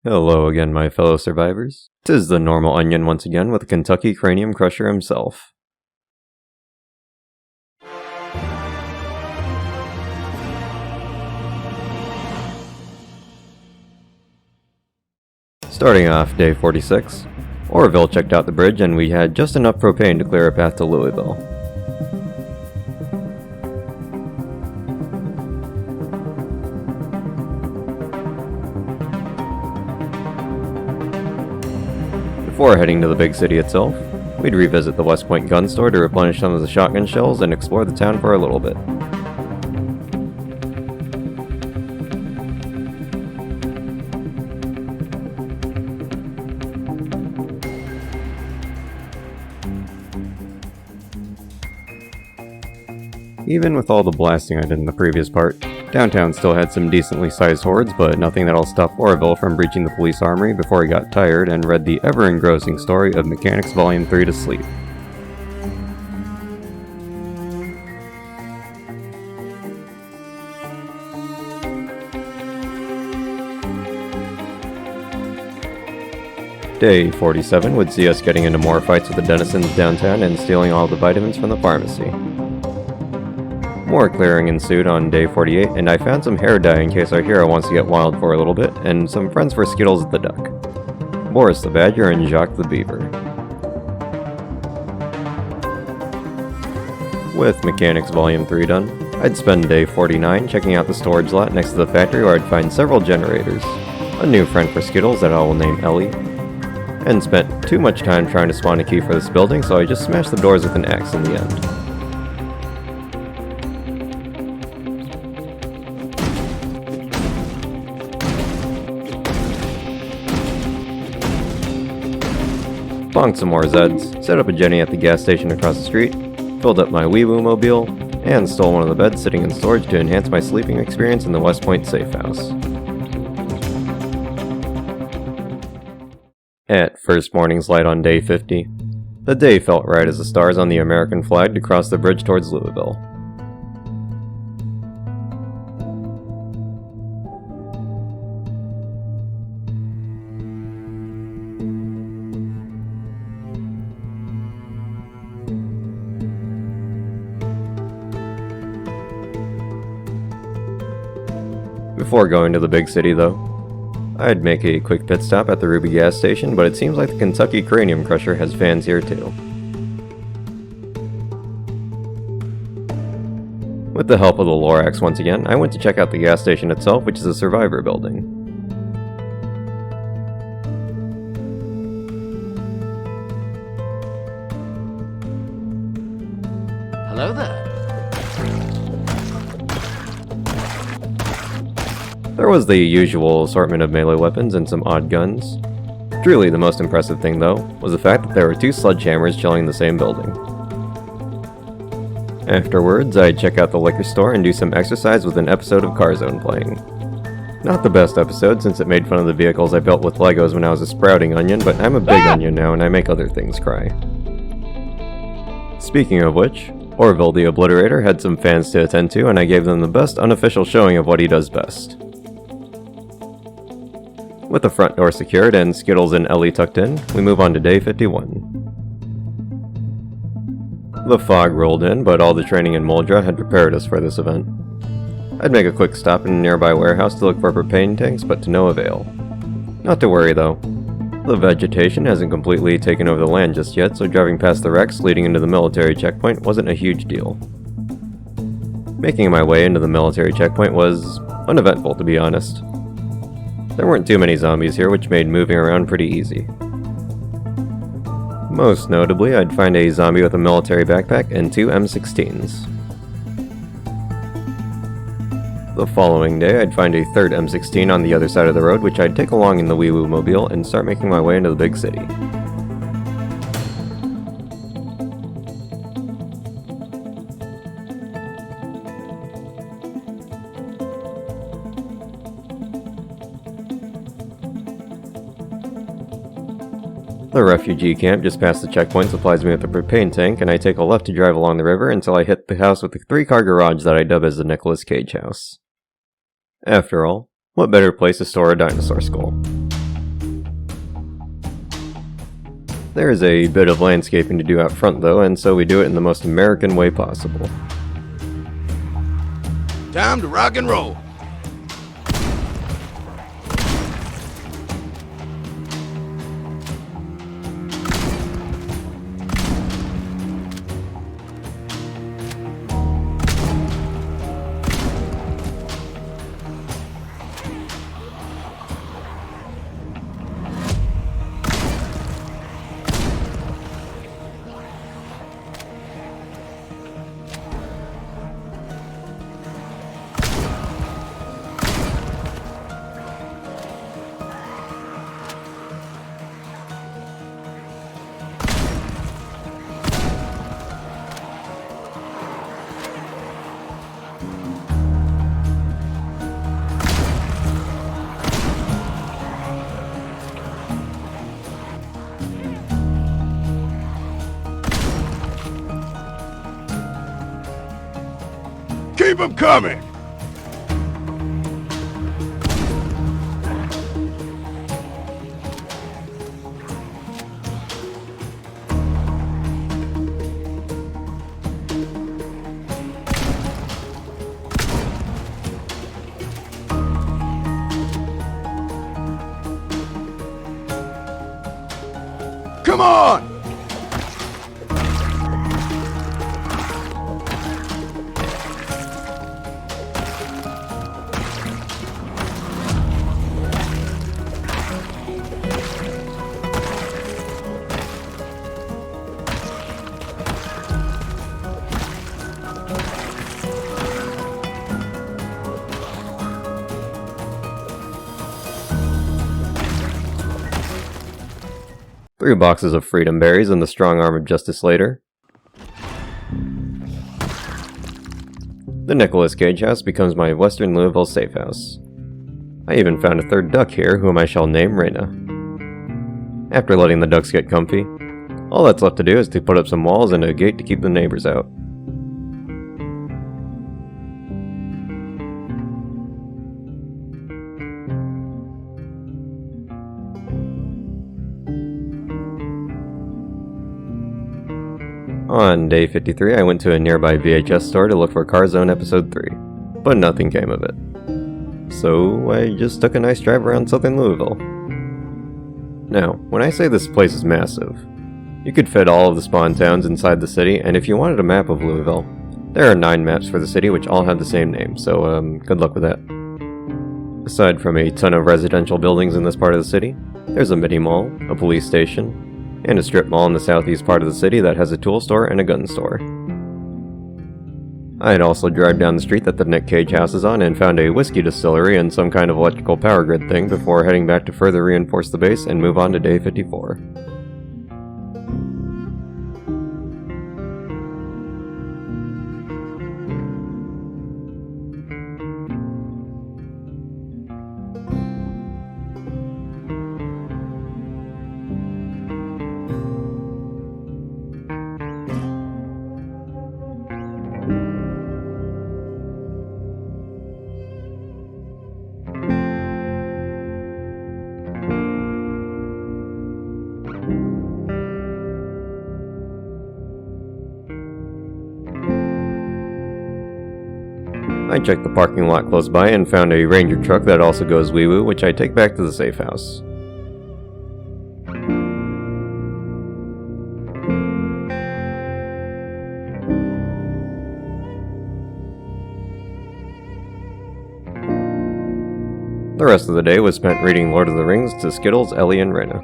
Hello again, my fellow survivors. 'Tis the normal onion once again with the Kentucky Cranium Crusher himself. Starting off day 46, Orville checked out the bridge and we had just enough propane to clear a path to Louisville. Before heading to the big city itself, we'd revisit the West Point gun store to replenish some of the shotgun shells and explore the town for a little bit. Even with all the blasting I did in the previous part, downtown still had some decently sized hordes, but nothing that'll stop Orville from breaching the police armory before he got tired and read the ever-engrossing story of Mechanics Volume 3 to sleep. Day 47 would see us getting into more fights with the denizens downtown and stealing all the vitamins from the pharmacy. More clearing ensued on day 48, and I found some hair dye in case our hero wants to get wild for a little bit, and some friends for Skittles the Duck, Boris the Badger, and Jacques the Beaver. With Mechanics Volume 3 done, I'd spend day 49 checking out the storage lot next to the factory where I'd find several generators, a new friend for Skittles that I will name Ellie, and spent too much time trying to spawn a key for this building, so I just smashed the doors with an axe in the end. Bonked some more Zeds, set up a Jenny at the gas station across the street, filled up my wee-woo mobile, and stole one of the beds sitting in storage to enhance my sleeping experience in the West Point safe house. At first morning's light on day 50, the day felt right as the stars on the American flag to cross the bridge towards Louisville. Before going to the big city though, I'd make a quick pit stop at the Ruby gas station, but it seems like the Kentucky Cranium Crusher has fans here too. With the help of the Lorax once again, I went to check out the gas station itself, which is a survivor building. Hello there. There was the usual assortment of melee weapons and some odd guns. Truly the most impressive thing though, was the fact that there were two sledgehammers chilling in the same building. Afterwards, I'd check out the liquor store and do some exercise with an episode of Carzone playing. Not the best episode since it made fun of the vehicles I built with Legos when I was a sprouting onion, but I'm a big onion now and I make other things cry. Speaking of which, Orville the Obliterator had some fans to attend to and I gave them the best unofficial showing of what he does best. With the front door secured and Skittles and Ellie tucked in, we move on to day 51. The fog rolled in, but all the training in Muldra had prepared us for this event. I'd make a quick stop in a nearby warehouse to look for propane tanks, but to no avail. Not to worry though. The vegetation hasn't completely taken over the land just yet, so driving past the wrecks leading into the military checkpoint wasn't a huge deal. Making my way into the military checkpoint was uneventful, to be honest. There weren't too many zombies here, which made moving around pretty easy. Most notably, I'd find a zombie with a military backpack and two M16s. The following day, I'd find a third M16 on the other side of the road, which I'd take along in the wee-woo mobile and start making my way into the big city. The refugee camp just past the checkpoint supplies me with a propane tank, and I take a left to drive along the river until I hit the house with the 3-car garage that I dub as the Nicolas Cage house. After all, what better place to store a dinosaur skull? There is a bit of landscaping to do out front though, and so we do it in the most American way possible. Time to rock and roll. Keep them coming! Come on! Three boxes of freedom berries and the strong arm of Justice later. The Nicholas Cage House becomes my Western Louisville safe house. I even found a third duck here, whom I shall name Raina. After letting the ducks get comfy, all that's left to do is to put up some walls and a gate to keep the neighbors out. On day 53, I went to a nearby VHS store to look for Carzone Episode 3, but nothing came of it. So I just took a nice drive around southern Louisville. Now, when I say this place is massive, you could fit all of the spawn towns inside the city, and if you wanted a map of Louisville, there are 9 maps for the city which all have the same name, so good luck with that. Aside from a ton of residential buildings in this part of the city, there's a mini mall, a police station, and a strip mall in the southeast part of the city that has a tool store and a gun store. I'd also drive down the street that the Nick Cage house is on and found a whiskey distillery and some kind of electrical power grid thing before heading back to further reinforce the base and move on to day 54. I checked the parking lot close by and found a ranger truck that also goes wee-woo, which I take back to the safe house. The rest of the day was spent reading Lord of the Rings to Skittles, Ellie, and Rena.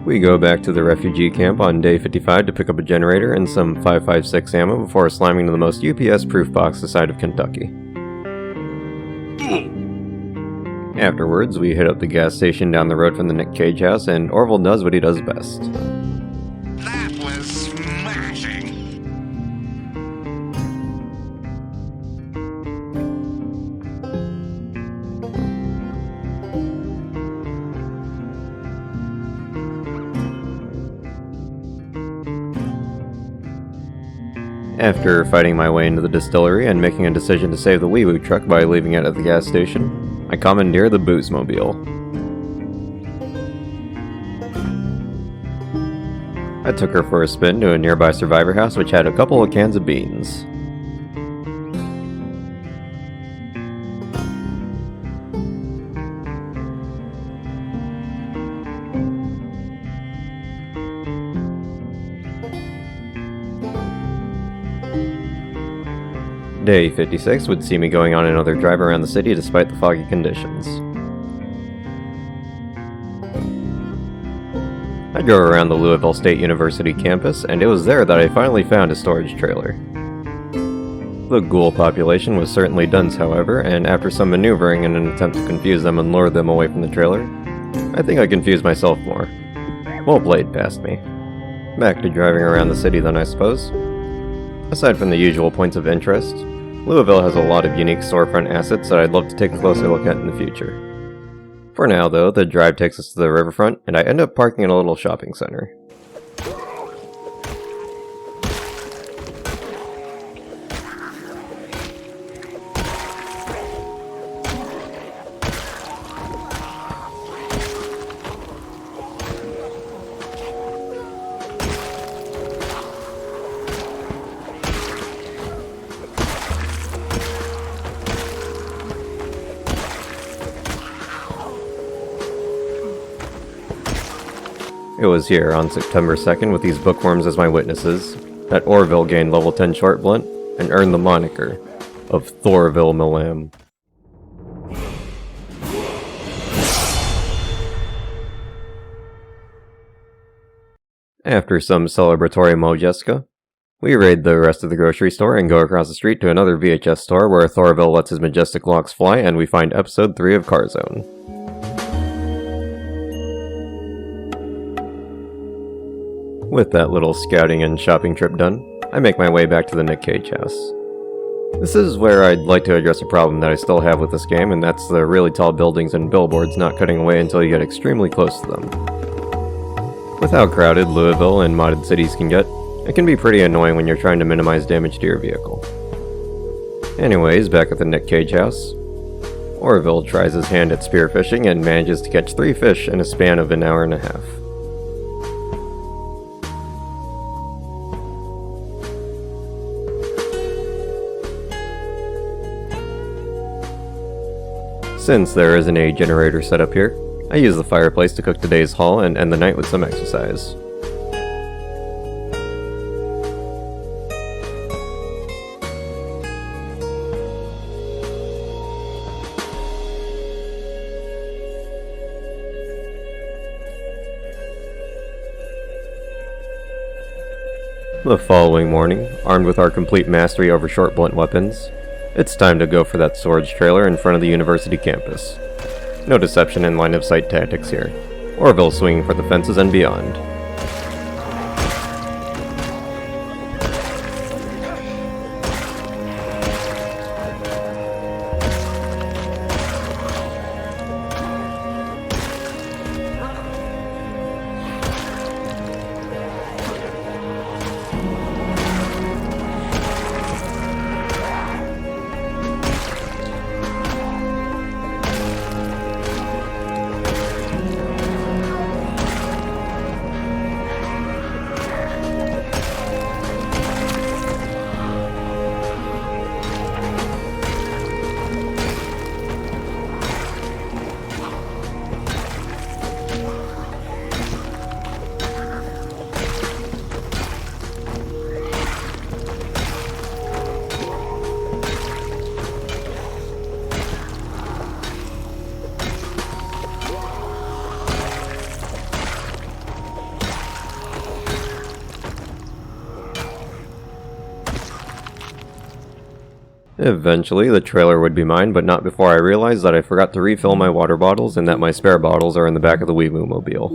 We go back to the refugee camp on day 55 to pick up a generator and some 5.56 ammo before slamming to the most UPS-proof box this side of Kentucky. Afterwards, we hit up the gas station down the road from the Nick Cage house, and Orville does what he does best. That was smashing! After fighting my way into the distillery and making a decision to save the wee-woo truck by leaving it at the gas station, I commandeer the booze-mobile. I took her for a spin to a nearby survivor house which had a couple of cans of beans. Day 56 would see me going on another drive around the city despite the foggy conditions. I drove around the Louisville State University campus, and it was there that I finally found a storage trailer. The ghoul population was certainly dense, however, and after some maneuvering in an attempt to confuse them and lure them away from the trailer, I think I confused myself more. Well played, past me. Back to driving around the city then, I suppose. Aside from the usual points of interest, Louisville has a lot of unique storefront assets that I'd love to take a closer look at in the future. For now, though, the drive takes us to the riverfront, and I end up parking at a little shopping center. It was here, on September 2nd, with these bookworms as my witnesses, that Orville gained level 10 short blunt and earned the moniker of Orville Milam. After some celebratory mojeska, we raid the rest of the grocery store and go across the street to another VHS store where Orville lets his majestic locks fly, and we find episode 3 of Car Zone. With that little scouting and shopping trip done, I make my way back to the Nick Cage house. This is where I'd like to address a problem that I still have with this game, and that's the really tall buildings and billboards not cutting away until you get extremely close to them. With how crowded Louisville and modded cities can get, it can be pretty annoying when you're trying to minimize damage to your vehicle. Anyways, back at the Nick Cage house, Orville tries his hand at spearfishing and manages to catch 3 fish in a span of an hour and a half. Since there isn't a generator set up here, I use the fireplace to cook today's haul and end the night with some exercise. The following morning, armed with our complete mastery over short blunt weapons, it's time to go for that storage trailer in front of the university campus. No deception and line of sight tactics here. Orville swinging for the fences and beyond. Eventually, the trailer would be mine, but not before I realized that I forgot to refill my water bottles and that my spare bottles are in the back of the wee-woo mobile.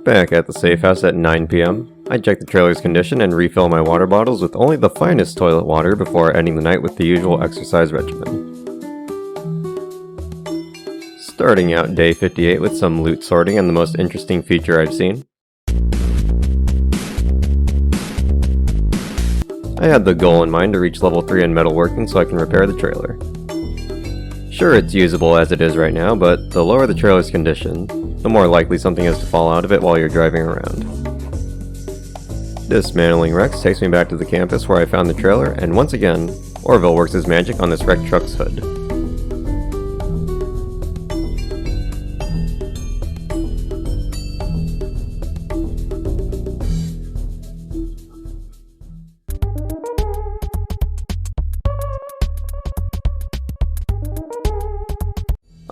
Back at the safe house at 9 p.m., I check the trailer's condition and refill my water bottles with only the finest toilet water before ending the night with the usual exercise regimen. Starting out day 58 with some loot sorting and the most interesting feature I've seen. I had the goal in mind to reach level 3 in metalworking so I can repair the trailer. Sure, it's usable as it is right now, but the lower the trailer's condition, the more likely something is to fall out of it while you're driving around. Dismantling wrecks takes me back to the campus where I found the trailer, and once again, Orville works his magic on this wrecked truck's hood.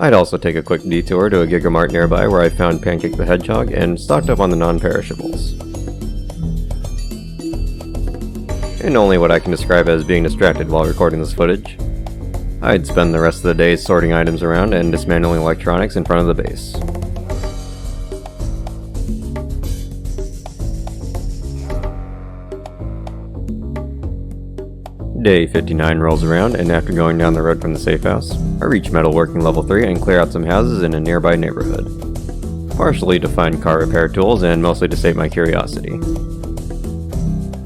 I'd also take a quick detour to a Gigamart nearby where I found Pancake the Hedgehog and stocked up on the non-perishables. In only what I can describe as being distracted while recording this footage, I'd spend the rest of the day sorting items around and dismantling electronics in front of the base. Day 59 rolls around, and after going down the road from the safe house, I reach metalworking level 3 and clear out some houses in a nearby neighborhood. Partially to find car repair tools and mostly to sate my curiosity.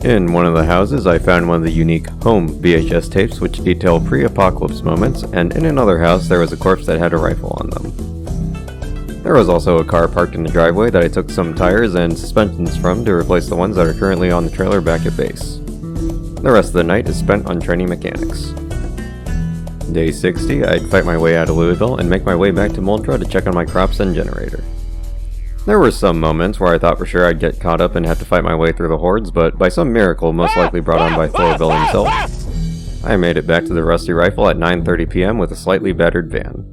In one of the houses, I found one of the unique home VHS tapes which detail pre-apocalypse moments, and in another house there was a corpse that had a rifle on them. There was also a car parked in the driveway that I took some tires and suspensions from to replace the ones that are currently on the trailer back at base. The rest of the night is spent on training mechanics. Day 60, I'd fight my way out of Louisville and make my way back to Moldra to check on my crops and generator. There were some moments where I thought for sure I'd get caught up and have to fight my way through the hordes, but by some miracle most likely brought on by Orville himself, I made it back to the Rusty Rifle at 9:30 p.m. with a slightly battered van.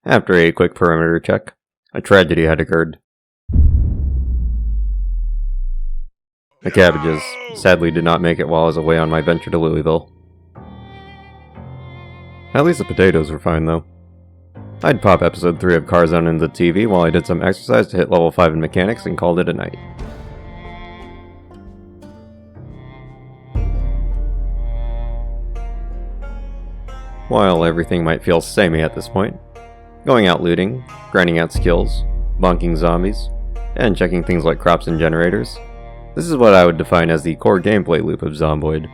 After a quick perimeter check, a tragedy had occurred. The cabbages sadly did not make it while I was away on my venture to Louisville. At least the potatoes were fine though. I'd pop episode 3 of Carzone into the TV while I did some exercise to hit level 5 in mechanics and called it a night. While everything might feel samey at this point, going out looting, grinding out skills, bonking zombies, and checking things like crops and generators, this is what I would define as the core gameplay loop of Zomboid.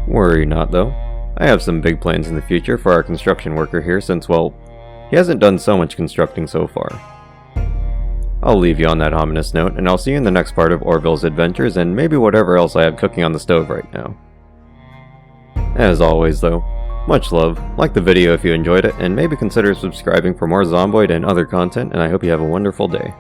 Worry not though, I have some big plans in the future for our construction worker here since, well, he hasn't done so much constructing so far. I'll leave you on that ominous note, and I'll see you in the next part of Orville's adventures and maybe whatever else I have cooking on the stove right now. As always though, much love, like the video if you enjoyed it, and maybe consider subscribing for more Zomboid and other content, and I hope you have a wonderful day.